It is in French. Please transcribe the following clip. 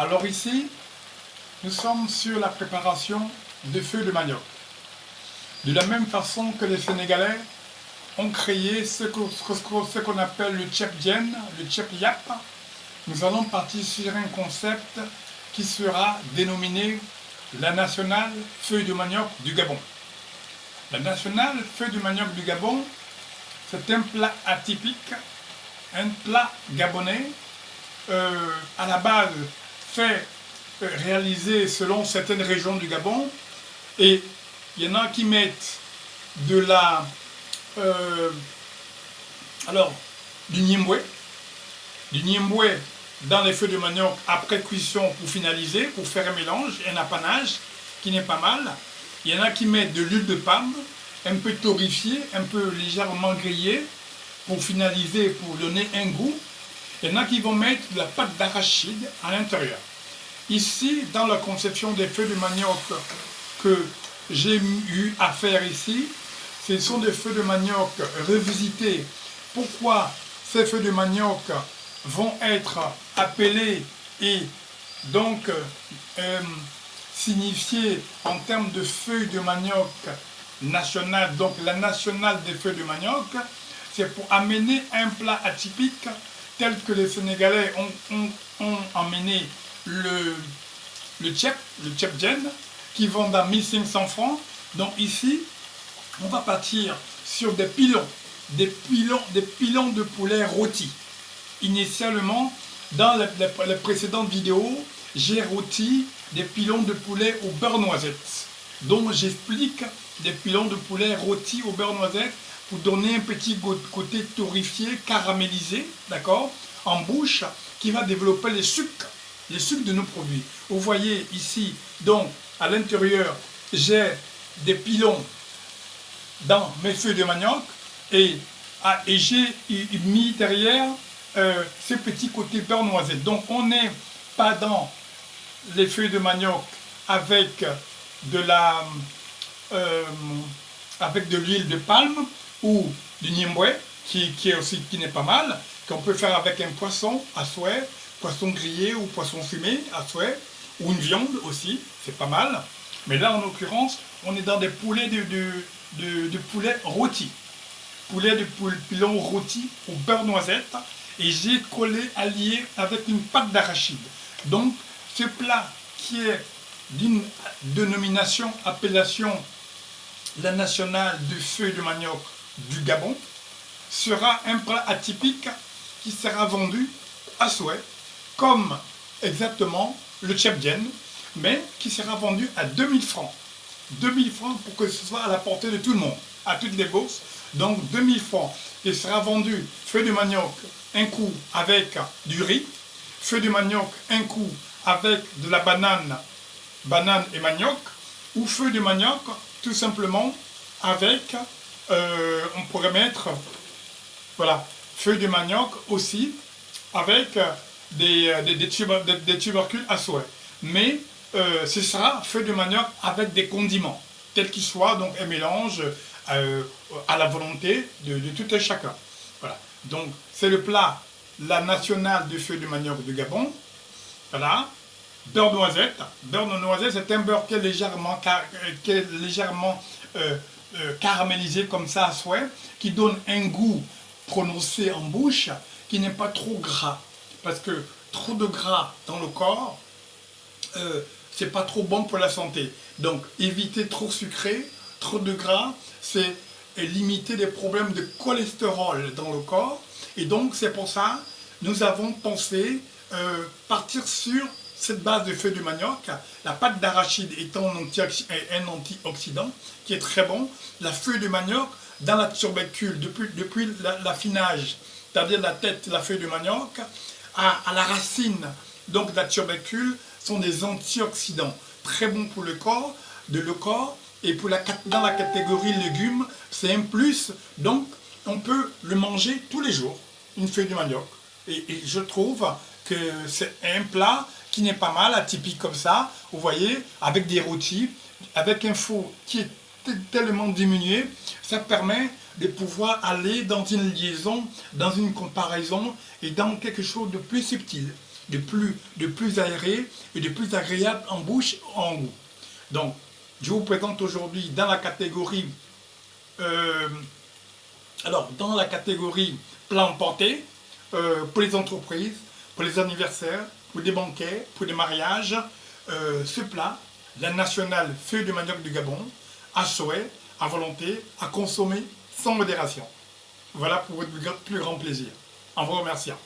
Alors ici, nous sommes sur la préparation des feuilles de manioc. De la même façon que les Sénégalais ont créé ce qu'on appelle le tchèp-djen, le tchèp-yap, nous allons partir sur un concept qui sera dénominé la nationale feuille de manioc du Gabon. La nationale feuille de manioc du Gabon, c'est un plat atypique, un plat gabonais, à la base fait, réalisé selon certaines régions du Gabon, et il y en a qui mettent de la, du niemboué dans les feuilles de manioc après cuisson pour finaliser, pour faire un mélange, un apanage qui n'est pas mal. Il y en a qui mettent de l'huile de palme, un peu torréfiée, un peu légèrement grillée, pour finaliser, pour donner un goût. Il y en a qui vont mettre de la pâte d'arachide à l'intérieur. Ici, dans la conception des feuilles de manioc que j'ai eu à faire ici, ce sont des feuilles de manioc revisitées. Pourquoi ces feuilles de manioc vont être appelées et donc signifiées en termes de feuilles de manioc nationales, donc la nationale des feuilles de manioc, c'est pour amener un plat atypique tel que les Sénégalais ont amené le tchèp-djen, qui vend à 1500 francs. Donc ici, on va partir sur des pilons de poulet rôti. Initialement, dans les précédentes vidéos, j'ai rôti des pilons de poulet au beurre noisette. Donc j'explique des pilons de poulet rôtis au beurre noisette pour donner un petit côté torréfié, caramélisé, d'accord, en bouche, qui va développer les sucres de nos produits. Vous voyez ici, donc, à l'intérieur, j'ai des pilons dans mes feuilles de manioc et j'ai mis derrière ce petit côté beurre noisette. Donc, on n'est pas dans les feuilles de manioc avec de l'huile de palme ou du niemboué, qui n'est pas mal, qu'on peut faire avec un poisson à souhait, poisson grillé ou poisson fumé à souhait, ou une viande aussi, c'est pas mal. Mais là, en l'occurrence, on est dans des poulets de poulet rôti. Poulet de pilon rôti au beurre noisette. Et j'ai allié avec une pâte d'arachide. Donc, ce plat qui est d'une appellation la nationale de feuilles de manioc du Gabon, sera un plat atypique qui sera vendu à souhait, comme exactement le tchèp-djen, mais qui sera vendu à 2000 francs. 2000 francs pour que ce soit à la portée de tout le monde, à toutes les bourses. Donc 2000 francs. Il sera vendu feuille de manioc, un coup avec du riz, feuille de manioc, un coup avec de la banane et manioc, ou feuille de manioc, tout simplement avec, on pourrait mettre, voilà, feuille de manioc aussi, avec des tubercules à souhait. Mais ce sera feuille de manioc avec des condiments, tels qu'ils soient, donc un mélange à la volonté de tout un chacun. Voilà. Donc c'est le plat, la nationale de feuilles de manioc de Gabon. Voilà. Beurre de noisette. Beurre de noisette, c'est un beurre qui est légèrement caramélisé comme ça à souhait, qui donne un goût prononcé en bouche, qui n'est pas trop gras. Parce que trop de gras dans le corps, c'est pas trop bon pour la santé. Donc éviter trop sucré, trop de gras, c'est limiter les problèmes de cholestérol dans le corps. Et donc c'est pour ça nous avons pensé partir sur cette base de feuilles de manioc, la pâte d'arachide étant un antioxydant qui est très bon, la feuille de manioc dans la tubercule, depuis l'affinage, c'est-à-dire la tête, la feuille de manioc, à la racine, donc la tubercule, sont des antioxydants très bons pour le corps, et dans la catégorie légumes, c'est un plus, donc on peut le manger tous les jours, une feuille de manioc. Et je trouve que c'est un plat qui n'est pas mal, atypique comme ça, vous voyez, avec des rôtis, avec un four qui est tellement diminué, ça permet de pouvoir aller dans une liaison, dans une comparaison et dans quelque chose de plus subtil. de plus aéré et de plus agréable en bouche, en goût. Donc, je vous présente aujourd'hui dans la catégorie dans la catégorie plat emporté, pour les entreprises, pour les anniversaires, pour des banquets, pour des mariages, ce plat, la nationale feuille de manioc du Gabon, à souhait, à volonté, à consommer sans modération. Voilà pour votre plus grand plaisir. En vous remerciant.